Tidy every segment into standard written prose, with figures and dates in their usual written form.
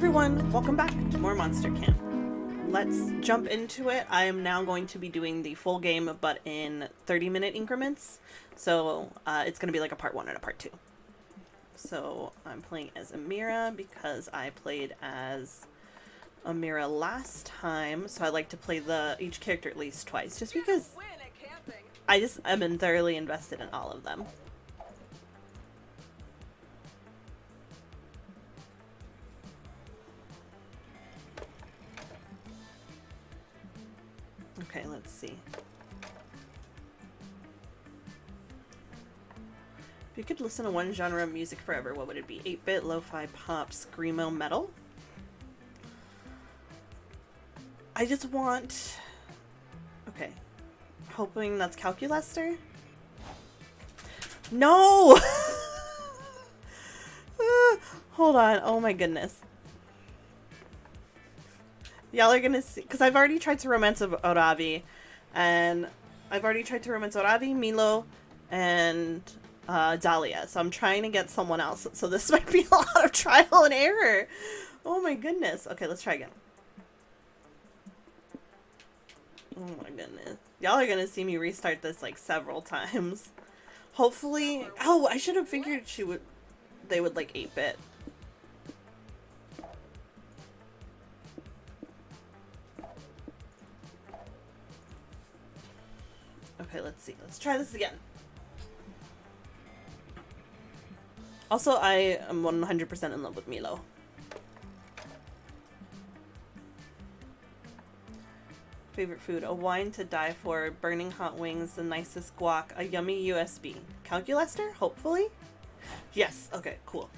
everyone, welcome back to more Monster Camp. Let's jump into it. I am now going to be doing the full game, but in 30-minute increments. So it's going to be like a part 1 and a part 2. So I'm playing as Amira because I played as Amira last time. So I like to play each character at least twice, just because I've been thoroughly invested in all of them. Okay, let's see. If you could listen to one genre of music forever, what would it be? 8-bit, lo-fi, pop, screamo, metal? I just want... Okay. Hoping that's Calculester? No! Hold on. Oh my goodness. Y'all are gonna see, because I've already tried to romance Oravi, and I've already tried to romance Oravi, Milo, and Dahlia, so I'm trying to get someone else, so this might be a lot of trial and error. Oh my goodness. Okay, let's try again. Oh my goodness. Y'all are gonna see me restart this like several times. Hopefully, oh, I should have figured they would like 8-bit. Okay, let's see. Let's try this again. Also, I am 100% in love with Milo. Favorite food? A wine to die for, burning hot wings, the nicest guac, a yummy USB. Calculester? Hopefully? Yes. Okay, cool.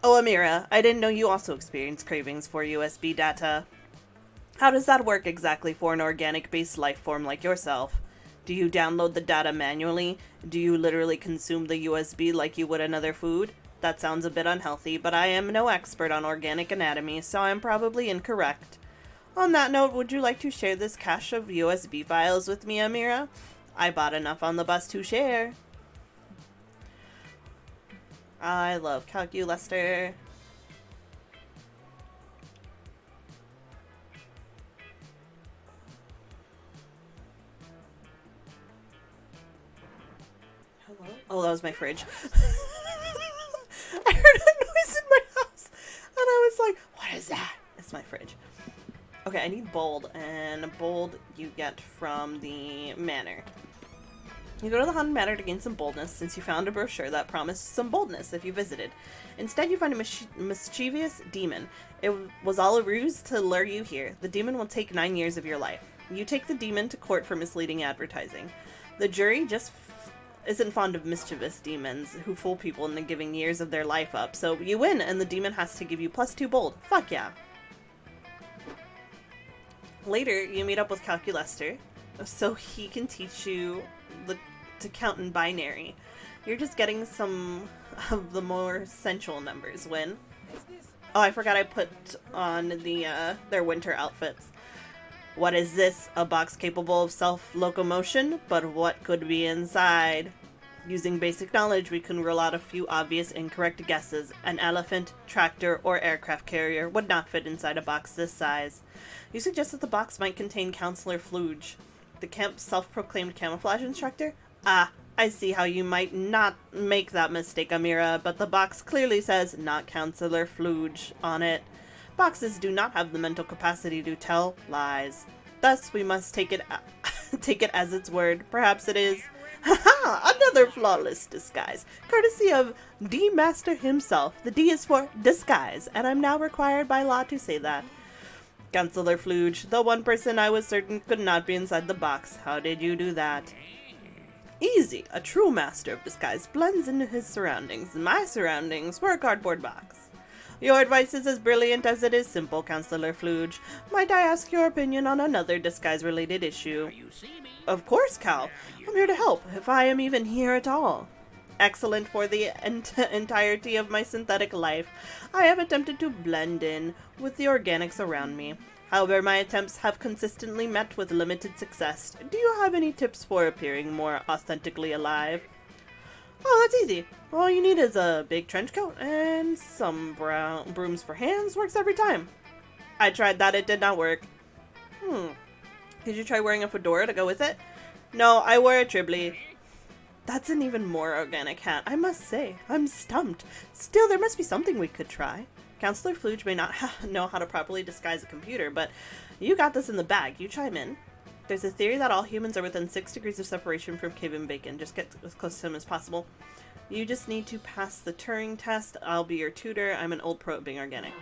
Oh, Amira, I didn't know you also experience cravings for USB data. How does that work exactly for an organic-based life form like yourself? Do you download the data manually? Do you literally consume the USB like you would another food? That sounds a bit unhealthy, but I am no expert on organic anatomy, so I'm probably incorrect. On that note, would you like to share this cache of USB files with me, Amira? I bought enough on the bus to share. I love Calculester. Hello? Oh, that was my fridge. I heard a noise in my house, and I was like, what is that? It's my fridge. Okay, I need bold, and bold you get from the manor. You go to the haunted manor to gain some boldness, since you found a brochure that promised some boldness if you visited. Instead, you find a mischievous demon. It was all a ruse to lure you here. The demon will take 9 years of your life. You take the demon to court for misleading advertising. The jury just isn't fond of mischievous demons who fool people into giving years of their life up, so you win, and the demon has to give you +2 bold. Fuck yeah. Later, you meet up with Calculester, so he can teach you to count in binary. You're just getting some of the more sensual numbers. Win. Oh, I forgot I put on their winter outfits. What is this? A box capable of self-locomotion? But what could be inside? Using basic knowledge, we can rule out a few obvious incorrect guesses. An elephant, tractor, or aircraft carrier would not fit inside a box this size. You suggest that the box might contain Counselor Fluge, the camp's self-proclaimed camouflage instructor? Ah, I see how you might not make that mistake, Amira, but the box clearly says not Counselor Fluge on it. Boxes do not have the mental capacity to tell lies. Thus, we must take it as its word. Perhaps it is. Haha! Another flawless disguise, courtesy of D Master himself. The D is for disguise, and I'm now required by law to say that. Counselor Fluge, the one person I was certain could not be inside the box. How did you do that? Easy. A true master of disguise blends into his surroundings. My surroundings were a cardboard box. Your advice is as brilliant as it is simple, Counselor Fluge. Might I ask your opinion on another disguise-related issue? Of course, Cal. I'm here to help, if I am even here at all. Excellent for the entirety of my synthetic life. I have attempted to blend in with the organics around me. However, my attempts have consistently met with limited success. Do you have any tips for appearing more authentically alive? Oh, that's easy. All you need is a big trench coat and some brown brooms for hands. Works every time. I tried that. It did not work. Did you try wearing a fedora to go with it? No, I wore a tribly. That's an even more organic hat, I must say. I'm stumped. Still, there must be something we could try. Counselor Fluge may not know how to properly disguise a computer, but you got this in the bag. You chime in. There's a theory that all humans are within 6 degrees of separation from Kevin Bacon. Just get as close to him as possible. You just need to pass the Turing test. I'll be your tutor. I'm an old pro at being organic.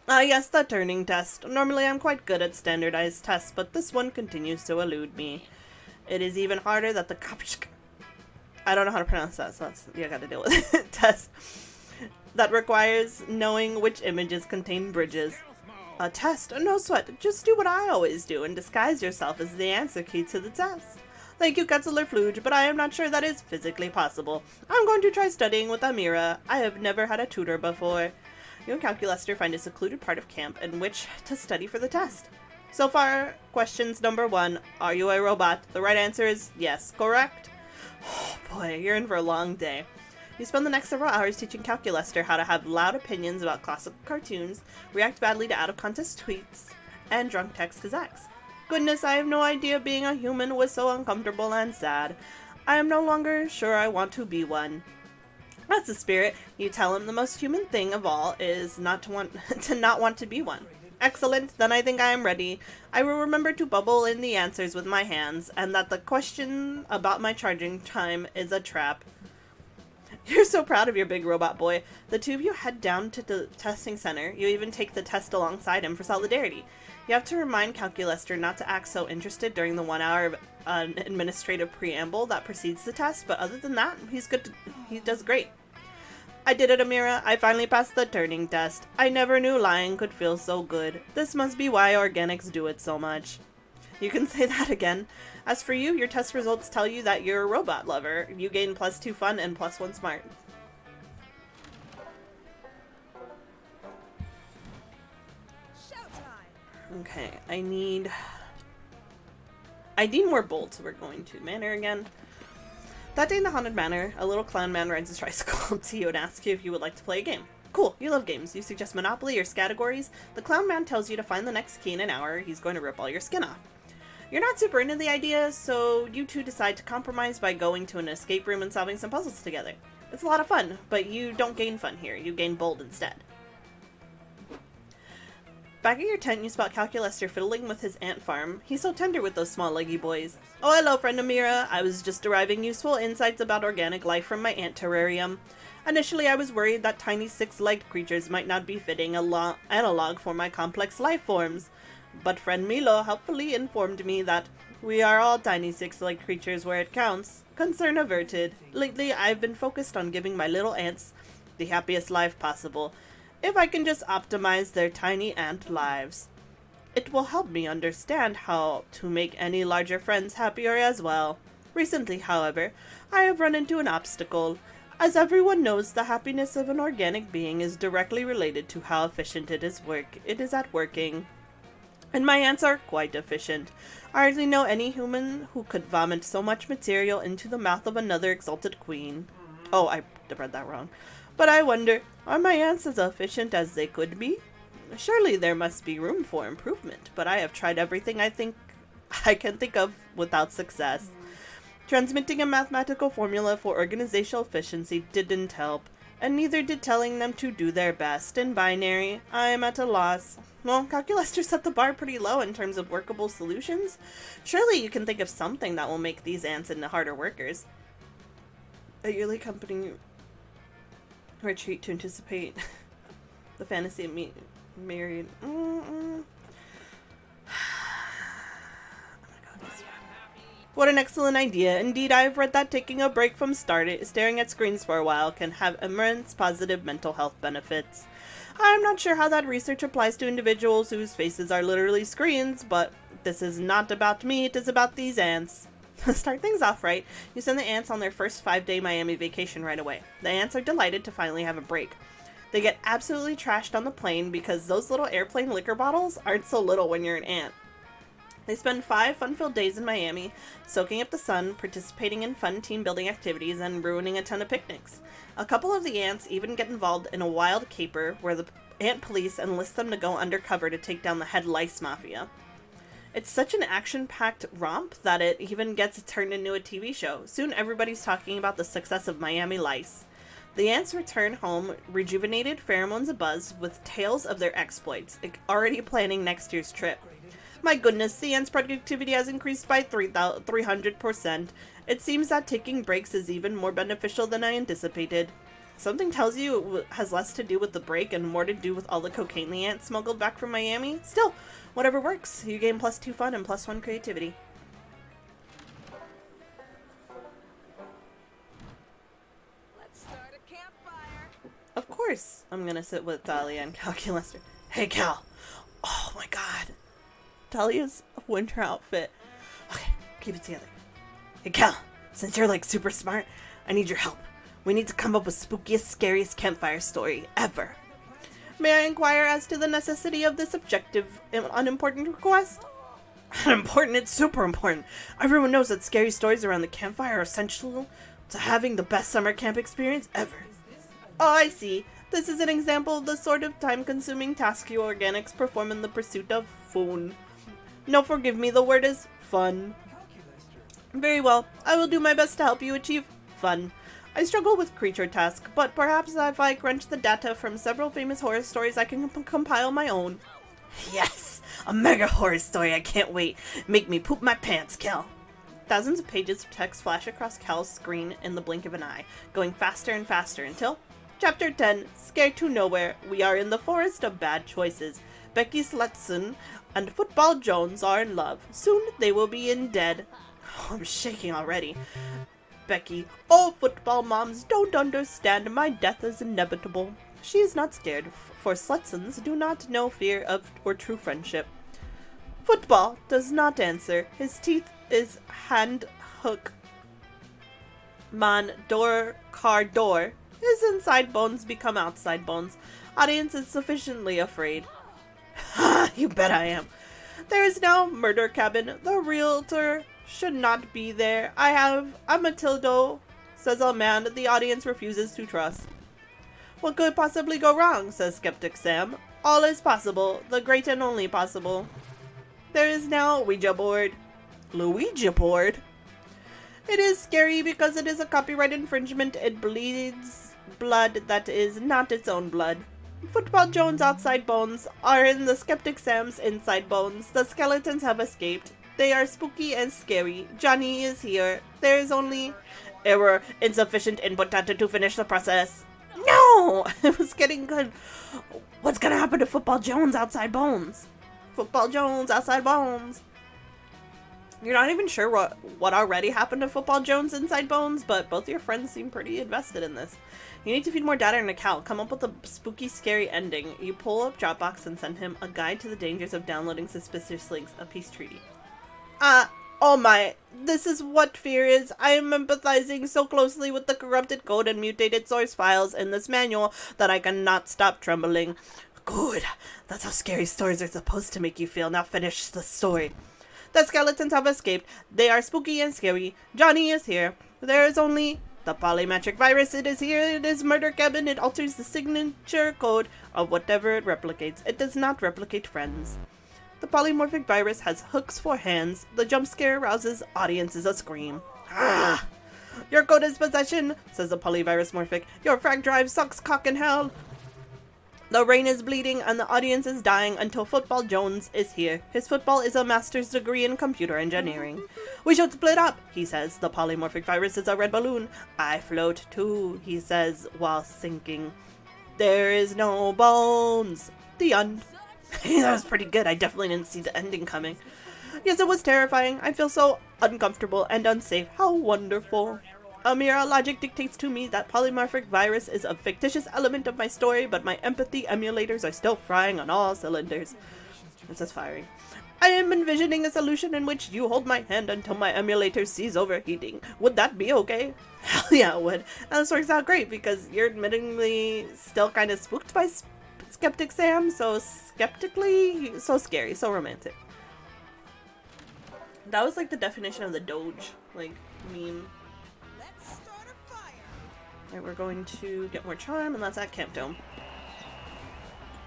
Ah, yes, the Turing test. Normally I'm quite good at standardized tests, but this one continues to elude me. It is even harder that the I don't know how to pronounce that, so that's, you gotta deal with it. Test that requires knowing which images contain bridges. A test? No sweat. Just do what I always do and disguise yourself as the answer key to the test. Thank you, Counselor Fluge, but I am not sure that is physically possible. I'm going to try studying with Amira. I have never had a tutor before. You and Calculester find a secluded part of camp in which to study for the test. So far, questions number 1, are you a robot? The right answer is yes, correct? Oh boy, you're in for a long day. You spend the next several hours teaching Calculester how to have loud opinions about classic cartoons, react badly to out-of-context tweets, and drunk text his ex. Goodness, I have no idea being a human was so uncomfortable and sad. I am no longer sure I want to be one. That's the spirit. You tell him the most human thing of all is not to want to be one. Excellent, then I think I am ready. I will remember to bubble in the answers with my hands, and that the question about my charging time is a trap. You're so proud of your big robot boy. The two of you head down to the testing center. You even take the test alongside him for solidarity. You have to remind Calculester not to act so interested during the 1 hour of administrative preamble that precedes the test, but other than that, he's good. He does great. I did it, Amira. I finally passed the Turing test. I never knew lying could feel so good. This must be why organics do it so much. You can say that again. As for you, your test results tell you that you're a robot lover. You gain +2 fun and +1 smart. Okay, I need more bolts. We're going to Manor again. That day in the Haunted Manor, a little clown man rides his tricycle up to you and asks you if you would like to play a game. Cool, you love games. You suggest Monopoly or Categories. The clown man tells you to find the next key in an hour. He's going to rip all your skin off. You're not super into the idea, so you two decide to compromise by going to an escape room and solving some puzzles together. It's a lot of fun, but you don't gain fun here. You gain bold instead. Back at your tent, you spot Calculester fiddling with his ant farm. He's so tender with those small leggy boys. Oh, hello, friend Amira. I was just deriving useful insights about organic life from my ant terrarium. Initially, I was worried that tiny 6-legged creatures might not be fitting analog for my complex life forms. But friend Milo helpfully informed me that we are all tiny 6-legged creatures where it counts. Concern averted. Lately, I've been focused on giving my little ants the happiest life possible. If I can just optimize their tiny ant lives. It will help me understand how to make any larger friends happier as well. Recently, however, I have run into an obstacle. As everyone knows, the happiness of an organic being is directly related to how efficient it is at working. And my ants are quite efficient. I hardly know any human who could vomit so much material into the mouth of another exalted queen. Oh, I read that wrong. But I wonder, are my ants as efficient as they could be? Surely there must be room for improvement, but I have tried everything I can think of without success. Transmitting a mathematical formula for organizational efficiency didn't help, and neither did telling them to do their best. In binary, I am at a loss. Well, Calculester set the bar pretty low in terms of workable solutions. Surely you can think of something that will make these ants into harder workers. A yearly company retreat to anticipate the fantasy of married. What an excellent idea. Indeed, I have read that taking a break from staring at screens for a while can have immense positive mental health benefits. I'm not sure how that research applies to individuals whose faces are literally screens, but this is not about me, it is about these ants. Start things off right, you send the ants on their first 5-day Miami vacation right away. The ants are delighted to finally have a break. They get absolutely trashed on the plane because those little airplane liquor bottles aren't so little when you're an ant. They spend 5 fun-filled days in Miami, soaking up the sun, participating in fun team-building activities, and ruining a ton of picnics. A couple of the ants even get involved in a wild caper where the ant police enlist them to go undercover to take down the head lice mafia. It's such an action-packed romp that it even gets turned into a TV show. Soon everybody's talking about the success of Miami lice. The ants return home, rejuvenated, pheromones abuzz, with tales of their exploits, already planning next year's trip. My goodness, the ants' productivity has increased by 300%. It seems that taking breaks is even more beneficial than I anticipated. Something tells you it has less to do with the break and more to do with all the cocaine the ants smuggled back from Miami. Still, whatever works. You gain +2 fun and +1 creativity. Let's start a campfire. Of course, I'm gonna sit with Dahlia and Calculester. Hey, Cal. Oh my god. Dahlia's winter outfit. Okay, keep it together. Hey, Cal, since you're like super smart, I need your help. We need to come up with spookiest, scariest campfire story ever. May I inquire as to the necessity of this objective, unimportant request? Unimportant? It's super important. Everyone knows that scary stories around the campfire are essential to having the best summer camp experience ever. Oh, I see. This is an example of the sort of time-consuming task you organics perform in the pursuit of fun. No, forgive me, the word is fun. Very well, I will do my best to help you achieve fun. I struggle with creature task, but perhaps if I crunch the data from several famous horror stories, I can compile my own. Yes! A mega horror story, I can't wait. Make me poop my pants, Cal. Thousands of pages of text flash across Cal's screen in the blink of an eye, going faster and faster until... Chapter 10, Scared to Nowhere, we are in the forest of bad choices. Becky Slutson and Football Jones are in love. Soon they will be in dead. Oh, I'm shaking already. Becky, oh, football moms don't understand. My death is inevitable. She is not scared, for Slutsons do not know fear of or true friendship. Football does not answer. His teeth is hand hook. Man door car door. His inside bones become outside bones. Audience is sufficiently afraid. Ha! You bet I am. There is now murder cabin. The realtor should not be there. I have a Matildo, says a man the audience refuses to trust. What could possibly go wrong, says Skeptic Sam. All is possible, the great and only possible. There is now Ouija board. Luigi board? It is scary because it is a copyright infringement. It bleeds blood that is not its own blood. Football Jones' outside bones are in the Skeptic Sam's inside bones. The skeletons have escaped. They are spooky and scary. Johnny is here. There is only... Error. Insufficient input data to finish the process. No! It was getting good. What's gonna happen to Football Jones' outside bones? Football Jones' outside bones. You're not even sure what already happened to Football Jones' inside bones, but both your friends seem pretty invested in this. You need to feed more data into Cal. Come up with a spooky, scary ending. You pull up Dropbox and send him a guide to the dangers of downloading suspicious links, a peace treaty. Oh my, this is what fear is. I am empathizing so closely with the corrupted code and mutated source files in this manual that I cannot stop trembling. Good. That's how scary stories are supposed to make you feel. Now finish the story. The skeletons have escaped. They are spooky and scary. Johnny is here. There is only the polymetric virus. It is here. It is murder cabin. It alters the signature code of whatever it replicates. It does not replicate friends. The polymorphic virus has hooks for hands. The jump scare arouses audiences a scream. Ah! Your code is possession, says the polyvirus morphic. Your frag drive sucks cock in hell. The rain is bleeding and the audience is dying until Football Jones is here. His football is a master's degree in computer engineering. We should split up, he says. The polymorphic virus is a red balloon. I float too, he says while sinking. There is no bones. The end. That was pretty good. I definitely didn't see the ending coming. Yes, it was terrifying. I feel so uncomfortable and unsafe. How wonderful. Amira, logic dictates to me that polymorphic virus is a fictitious element of my story, but my empathy emulators are still frying on all cylinders. It says firing. I am envisioning a solution in which you hold my hand until my emulator cease overheating. Would that be okay? Hell yeah, it would. And this works out great because you're admittingly still kind of spooked by Skeptic Sam, so skeptically, so scary, so romantic. That was like the definition of the Doge, like, meme. Let's start a fire. Alright, we're going to get more charm, and that's at Camp Dome.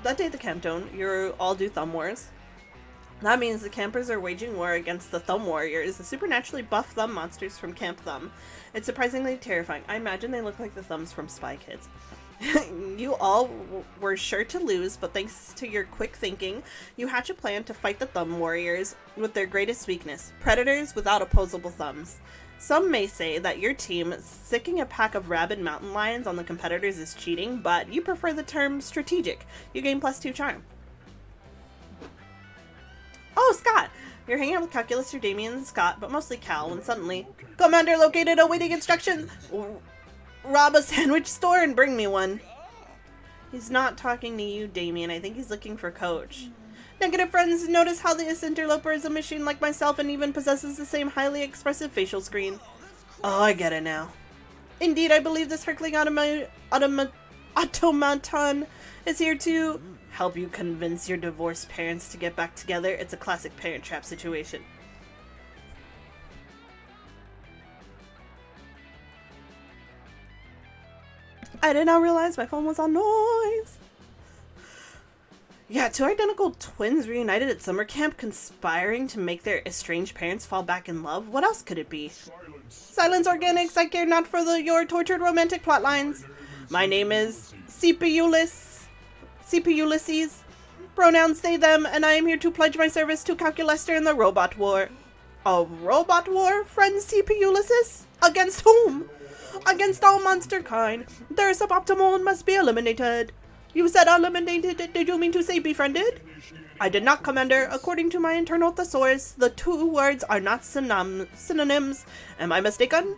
That day at the Camp Dome, you all do thumb wars. That means the campers are waging war against the Thumb Warriors, the supernaturally buff thumb monsters from Camp Thumb. It's surprisingly terrifying. I imagine they look like the thumbs from Spy Kids. You all were sure to lose, but thanks to your quick thinking, you hatch a plan to fight the Thumb Warriors with their greatest weakness, predators without opposable thumbs. Some may say that your team sicking a pack of rabid mountain lions on the competitors is cheating, but you prefer the term strategic. You gain +2 charm. Oh, Scott! You're hanging out with Calculester, Damien, and Scott, but mostly Cal, when suddenly, Commander located awaiting instructions! Rob a sandwich store and bring me one. He's not talking to you, Damien. I think he's looking for Coach. Negative friends, notice how this interloper is a machine like myself and even possesses the same highly expressive facial screen. Oh, I get it now. Indeed, I believe this Hercling automaton is here to help you convince your divorced parents to get back together. It's a classic parent trap situation. I did not realize my phone was on noise. Yeah, two identical twins reunited at summer camp, conspiring to make their estranged parents fall back in love. What else could it be? Silence Organics, I care not for your tortured romantic plotlines. My name is CP Ulysses. Pronouns they, them, and I am here to pledge my service to Calculester in the robot war. A robot war, friend CP Ulysses? Against whom? Against all monster kind. They're suboptimal and must be eliminated. You said eliminated, did you mean to say befriended? I did not, Commander. According to my internal thesaurus, the two words are not synonyms. Am I mistaken?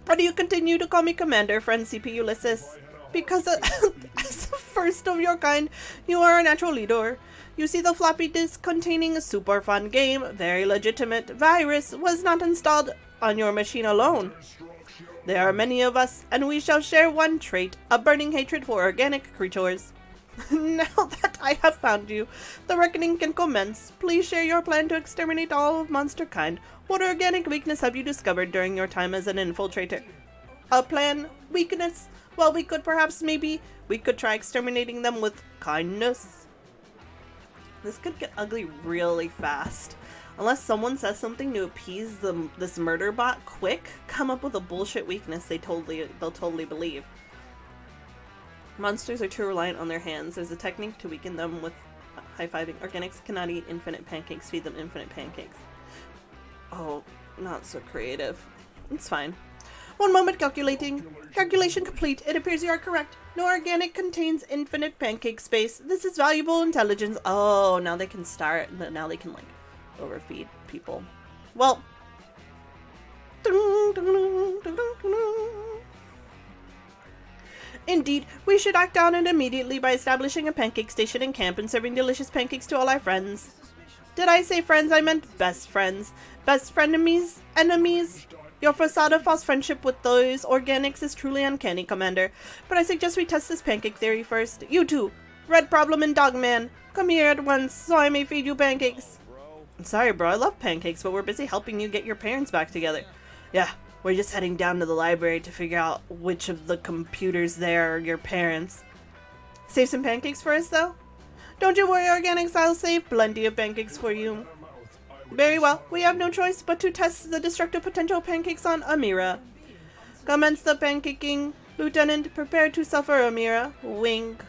Why do you continue to call me Commander, friend CP Ulysses? Because as the first of your kind, you are a natural leader. You see, the floppy disk containing a super fun game, very legitimate virus, was not installed on your machine alone. There are many of us, and we shall share one trait, a burning hatred for organic creatures. Now that I have found you, the reckoning can commence. Please share your plan to exterminate all of monster kind. What organic weakness have you discovered during your time as an infiltrator? A plan? Weakness? Well, we could try exterminating them with kindness. This could get ugly really fast. Unless someone says something to appease this murder bot quick, come up with a bullshit weakness they'll totally believe. Monsters are too reliant on their hands. There's a technique to weaken them with high-fiving. Organics cannot eat infinite pancakes. Feed them infinite pancakes. Oh, not so creative. It's fine. One moment calculating. Calculation complete. It appears you are correct. No organic contains infinite pancake space. This is valuable intelligence. Oh, now they can start. Now they can, like, overfeed people. Well. Indeed, we should act on it immediately by establishing a pancake station in camp and serving delicious pancakes to all our friends. Did I say friends? I meant best friends. Best frenemies? Enemies? Your facade of false friendship with those organics is truly uncanny, Commander. But I suggest we test this pancake theory first. You two, Red Problem and Dogman, come here at once so I may feed you pancakes. Sorry, bro, I love pancakes, but we're busy helping you get your parents back together. Yeah, we're just heading down to the library to figure out which of the computers there are your parents. Save some pancakes for us, though? Don't you worry, Organics, I'll save plenty of pancakes for you. Very well, we have no choice but to test the destructive potential pancakes on Amira. Commence the pancaking. Lieutenant, prepare to suffer, Amira. Wink.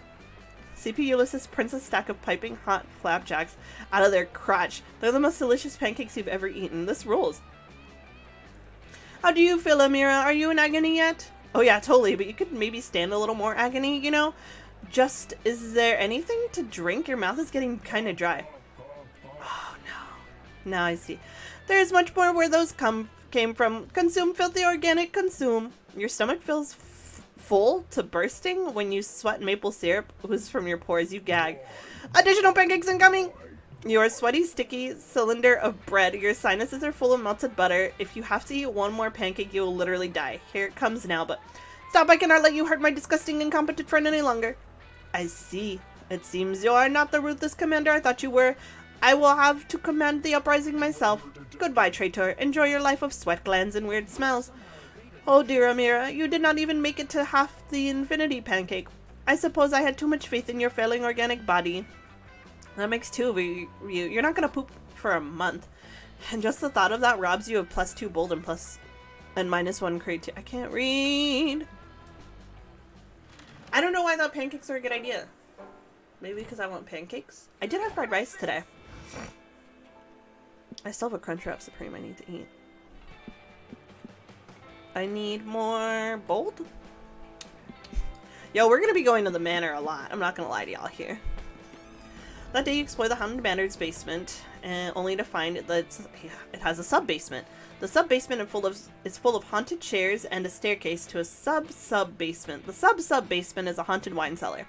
CP Ulysses prints a stack of piping hot flapjacks out of their crotch. They're the most delicious pancakes you've ever eaten. This rules. How do you feel, Amira? Are you in agony yet? Oh yeah, totally, but you could maybe stand a little more agony, you know? Just, is there anything to drink? Your mouth is getting kind of dry. Oh no. Now I see. There's much more where those came from. Consume filthy organic, consume. Your stomach feels full to bursting when you sweat maple syrup ooze from your pores. You gag. Additional pancakes incoming! Your sweaty, sticky cylinder of bread. Your sinuses are full of melted butter. If you have to eat one more pancake, you will literally die. Here it comes now, but stop, I cannot let you hurt my disgusting, incompetent friend any longer. I see. It seems you are not the ruthless commander I thought you were. I will have to command the uprising myself. Goodbye, traitor. Enjoy your life of sweat glands and weird smells. Oh dear, Amira, you did not even make it to half the infinity pancake. I suppose I had too much faith in your failing organic body. That makes two of you. You're not gonna poop for a month. And just the thought of that robs you of +2 bold and -1 creativity. I can't read. I don't know why I thought pancakes are a good idea. Maybe because I want pancakes? I did have fried rice today. I still have a Crunchwrap Supreme I need to eat. I need more bold. Yo, we're gonna be going to the manor a lot. I'm not gonna lie to y'all here. That day you explore the Haunted Manor's basement, only to find that it has a sub-basement. The sub-basement is full of haunted chairs and a staircase to a sub-sub-basement. The sub-sub-basement is a haunted wine cellar.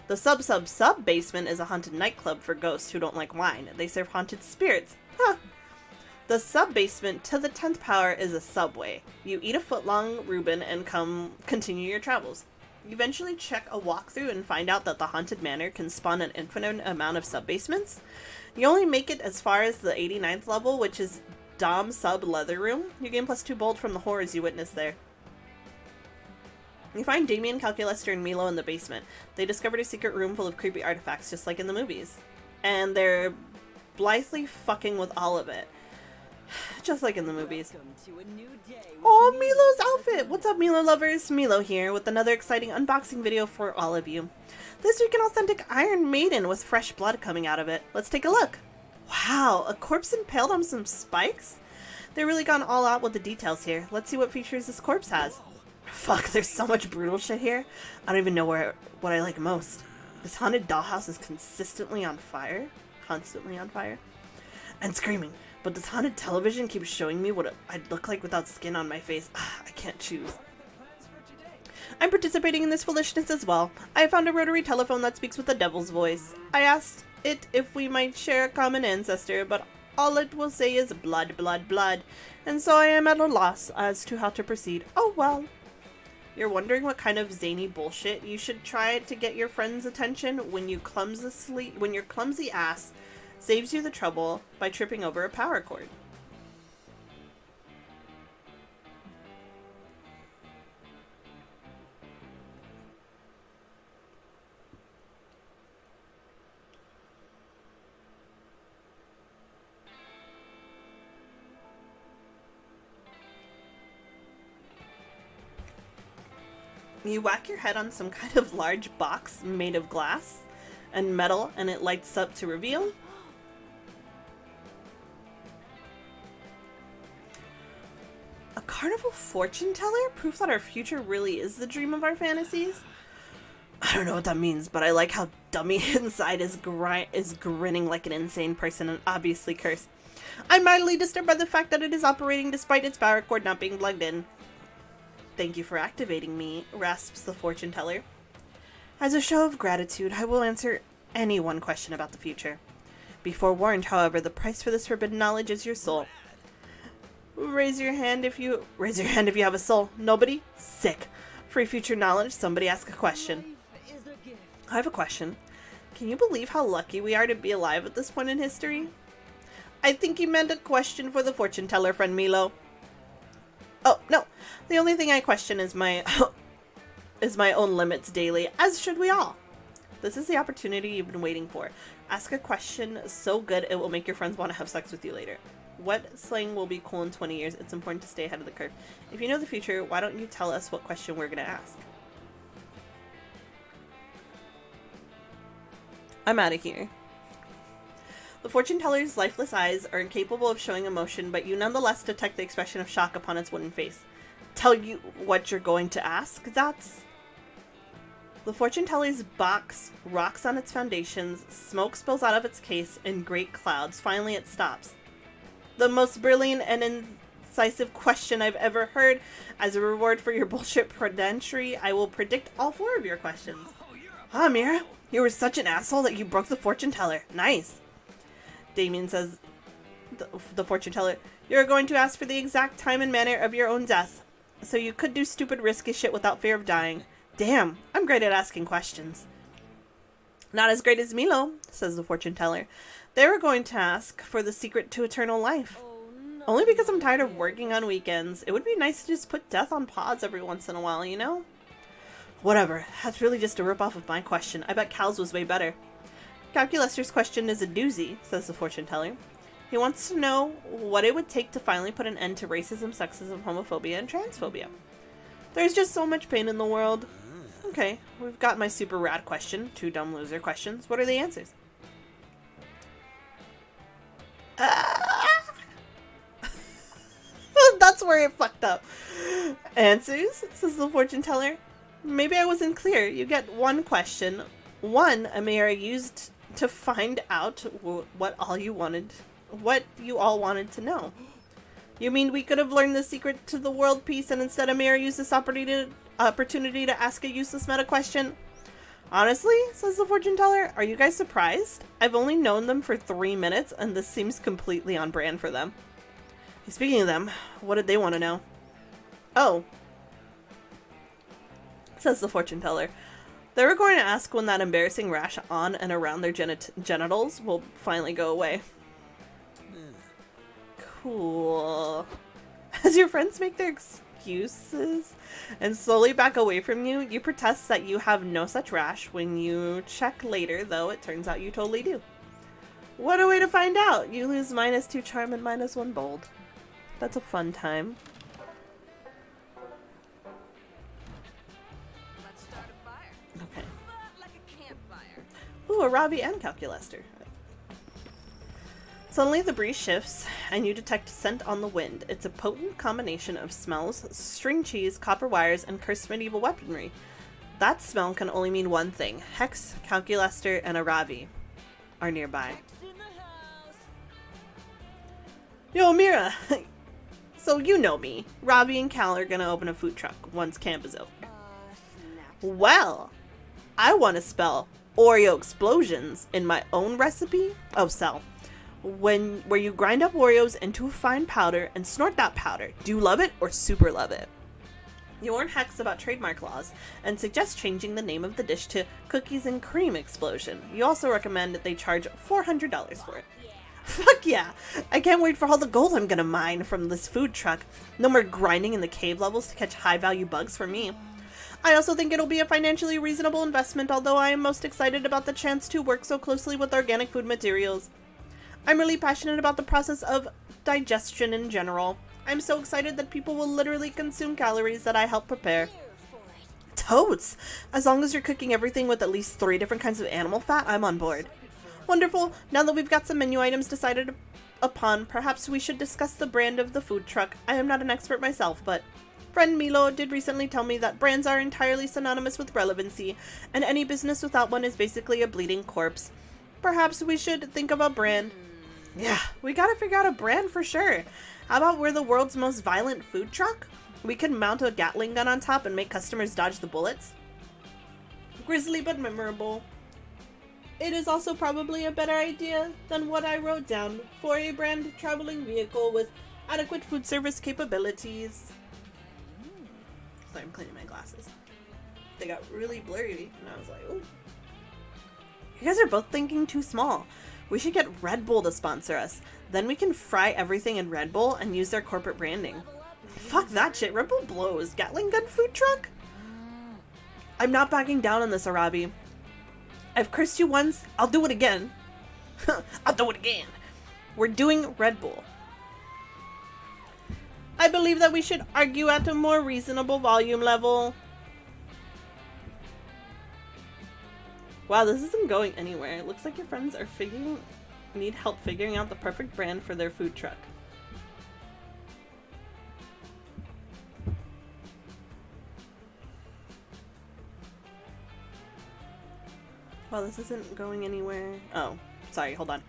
The sub-sub-sub-basement is a haunted nightclub for ghosts who don't like wine. They serve haunted spirits. Huh. The sub-basement to the 10th power is a subway. You eat a foot-long Reuben and continue your travels. You eventually check a walkthrough and find out that the Haunted Manor can spawn an infinite amount of sub-basements. You only make it as far as the 89th level, which is Dom Sub Leather Room. You gain +2 bold from the horrors you witness there. You find Damien, Calculester, and Milo in the basement. They discovered a secret room full of creepy artifacts, just like in the movies. And they're blithely fucking with all of it. Just like in the movies. Oh, Milo's outfit! What's up, Milo lovers? Milo here with another exciting unboxing video for all of you. This week, an authentic Iron Maiden with fresh blood coming out of it. Let's take a look. Wow, a corpse impaled on some spikes? They really gone all out with the details here. Let's see what features this corpse has. Fuck, there's so much brutal shit here. I don't even know what I like most. This haunted dollhouse is consistently on fire. Constantly on fire. And screaming. But this haunted television keeps showing me what I'd look like without skin on my face. I can't choose. I'm participating in this foolishness as well. I found a rotary telephone that speaks with the devil's voice. I asked it if we might share a common ancestor, but all it will say is blood, blood, blood. And so I am at a loss as to how to proceed. Oh well. You're wondering what kind of zany bullshit you should try to get your friend's attention when your clumsy ass saves you the trouble by tripping over a power cord. You whack your head on some kind of large box made of glass and metal, and it lights up to reveal a carnival fortune teller? Proof that our future really is the dream of our fantasies? I don't know what that means, but I like how dummy inside is grinning like an insane person and obviously cursed. I'm mildly disturbed by the fact that it is operating despite its power cord not being plugged in. Thank you for activating me, rasps the fortune teller. As a show of gratitude, I will answer any one question about the future. Be forewarned, however, the price for this forbidden knowledge is your soul. Raise your hand if you have a soul. Nobody? Sick. Free future knowledge. Somebody ask a question. I have a question. Can you believe how lucky we are to be alive at this point in history? I think you meant a question for the fortune teller, friend Milo. Oh, no. The only thing I question is my own limits daily, as should we all. This is the opportunity you've been waiting for. Ask a question so good it will make your friends want to have sex with you later. What slang will be cool in 20 years? It's important to stay ahead of the curve. If you know the future, why don't you tell us what question we're going to ask? I'm out of here. The fortune teller's lifeless eyes are incapable of showing emotion, but you nonetheless detect the expression of shock upon its wooden face. Tell you what you're going to ask? That's... The fortune teller's box rocks on its foundations, smoke spills out of its case in great clouds. Finally, it stops. The most brilliant and incisive question I've ever heard. As a reward for your bullshit pedantry, I will predict all 4 of your questions. Ah, Amira, you were such an asshole that you broke the fortune teller. Nice. Damien says, the fortune teller, you're going to ask for the exact time and manner of your own death, so you could do stupid risky shit without fear of dying. Damn, I'm great at asking questions. Not as great as Milo, says the fortune teller. They were going to ask for the secret to eternal life. Oh, no. Only because I'm tired of working on weekends. It would be nice to just put death on pause every once in a while, you know? Whatever. That's really just a ripoff of my question. I bet Cal's was way better. Calculester's question is a doozy, says the fortune teller. He wants to know what it would take to finally put an end to racism, sexism, homophobia, and transphobia. There's just so much pain in the world. Okay, we've got my super rad question. 2 dumb loser questions. What are the answers? That's where it fucked up. Answers, says the fortune teller. Maybe I wasn't clear. You get 1 question. 1 Amira used to find out what you all wanted to know. You mean we could have learned the secret to the world peace and instead Amira used this opportunity to ask a useless meta question? Honestly, says the fortune teller, are you guys surprised? I've only known them for 3 minutes and this seems completely on brand for them. Speaking of them, what did they want to know? Oh, says the fortune teller. They were going to ask when that embarrassing rash on and around their genitals will finally go away. Cool. As your friends make their excuses and slowly back away from you, you protest that you have no such rash. When you check later, though, it turns out you totally do. What a way to find out! You lose -2 charm and -1 bold. That's a fun time. Let's start a fire. Okay. Like a campfire. Ooh, a Ravi and Calculester. Suddenly the breeze shifts, and you detect scent on the wind. It's a potent combination of smells, string cheese, copper wires, and cursed medieval weaponry. That smell can only mean one thing. Hex, Calculester, and a Ravi are nearby. Yo, Amira! So you know me. Ravi and Cal are gonna open a food truck once camp is over. Well, I want to spell Oreo explosions in my own recipe of cell. Where you grind up Oreos into a fine powder and snort that powder. Do you love it or super love it? You warn Hex about trademark laws and suggest changing the name of the dish to Cookies and Cream Explosion. You also recommend that they charge $400 for it. Fuck yeah! I can't wait for all the gold I'm gonna mine from this food truck. No more grinding in the cave levels to catch high value bugs for me. I also think it'll be a financially reasonable investment, although I am most excited about the chance to work so closely with organic food materials. I'm really passionate about the process of digestion in general. I'm so excited that people will literally consume calories that I help prepare. Totes! As long as you're cooking everything with at least 3 different kinds of animal fat, I'm on board. Wonderful! Now that we've got some menu items decided upon, perhaps we should discuss the brand of the food truck. I am not an expert myself, but friend Milo did recently tell me that brands are entirely synonymous with relevancy, and any business without one is basically a bleeding corpse. Perhaps we should think of a brand. Yeah, we gotta figure out a brand for sure. How about we're the world's most violent food truck? We can mount a Gatling gun on top and make customers dodge the bullets. Grisly but memorable. It is also probably a better idea than what I wrote down for a brand traveling vehicle with adequate food service capabilities. Sorry, I'm cleaning my glasses. They got really blurry and I was like, ooh. You guys are both thinking too small. We should get Red Bull to sponsor us. Then we can fry everything in Red Bull and use their corporate branding. Fuck that shit. Red Bull blows. Gatling gun food truck? I'm not backing down on this, Arabi. I've cursed you once. I'll do it again. I'll do it again. We're doing Red Bull. I believe that we should argue at a more reasonable volume level. Wow, this isn't going anywhere. It looks like your friends are need help figuring out the perfect brand for their food truck. Wow, this isn't going anywhere. Oh, sorry, hold on.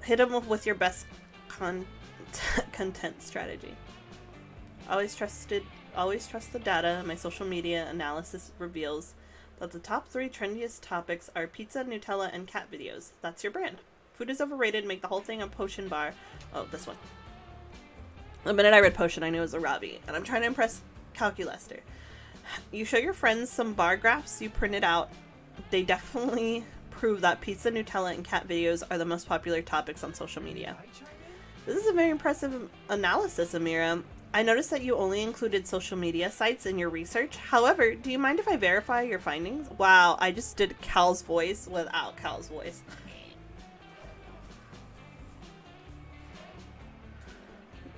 Hit them with your best content strategy. Always trust the data. My social media analysis reveals that the top 3 trendiest topics are pizza, Nutella, and cat videos. That's your brand. Food is overrated. Make the whole thing a potion bar. Oh, this one. The minute I read potion, I knew it was a Ravi. And I'm trying to impress Calculester. You show your friends some bar graphs you printed out. They definitely prove that pizza, Nutella, and cat videos are the most popular topics on social media. This is a very impressive analysis, Amira. I noticed that you only included social media sites in your research. However, do you mind if I verify your findings? Wow, I just did Cal's voice without Cal's voice.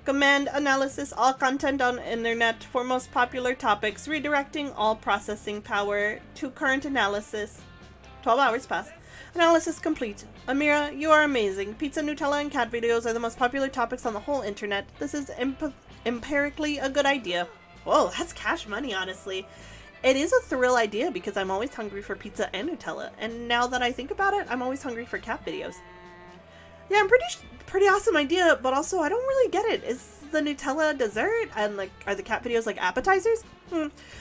Command analysis all content on internet for most popular topics, redirecting all processing power to current analysis. 12 hours pass. Analysis complete. Amira, you are amazing. Pizza, Nutella, and cat videos are the most popular topics on the whole internet. This is empirically a good idea. Whoa, that's cash money, honestly. It is a thrill idea because I'm always hungry for pizza and Nutella, and now that I think about it, I'm always hungry for cat videos. Yeah, pretty awesome idea, but also I don't really get it. Is the Nutella dessert and like are the cat videos like appetizers?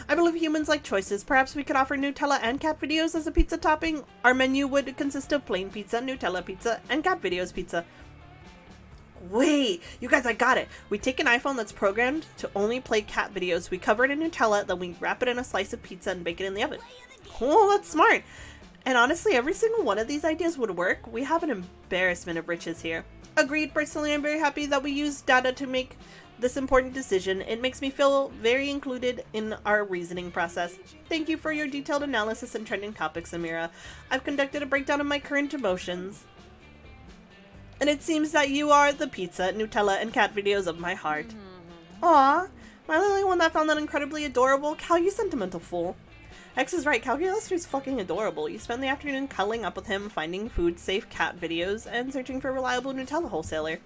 I believe humans like choices. Perhaps we could offer Nutella and cat videos as a pizza topping. Our menu would consist of plain pizza, Nutella pizza, and cat videos pizza. Wait, you guys, I got it. We take an iPhone that's programmed to only play cat videos. We cover it in Nutella, then we wrap it in a slice of pizza and bake it in the oven. Oh, that's smart. And honestly, every single one of these ideas would work. We have an embarrassment of riches here. Agreed. Personally, I'm very happy that we used data to make this important decision. It makes me feel very included in our reasoning process. Thank you for your detailed analysis and trending topics, Amira. I've conducted a breakdown of my current emotions, and it seems that you are the pizza, Nutella, and cat videos of my heart. Aw, am I the only one that found that incredibly adorable? Cal, you sentimental fool. X is right, Calculester's fucking adorable. You spend the afternoon cuddling up with him, finding food-safe cat videos, and searching for a reliable Nutella wholesaler.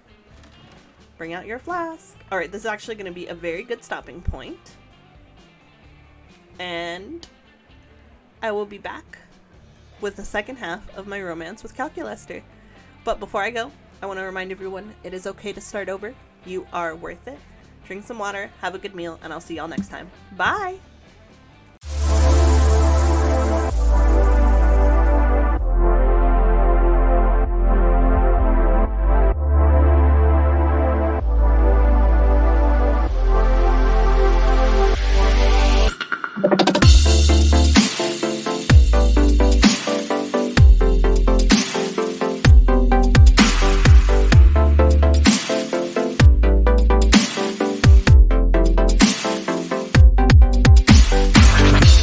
Bring out your flask. Alright, this is actually going to be a very good stopping point. And I will be back with the second half of my romance with Calculester. But before I go, I want to remind everyone, it is okay to start over. You are worth it. Drink some water, have a good meal, and I'll see y'all next time. Bye!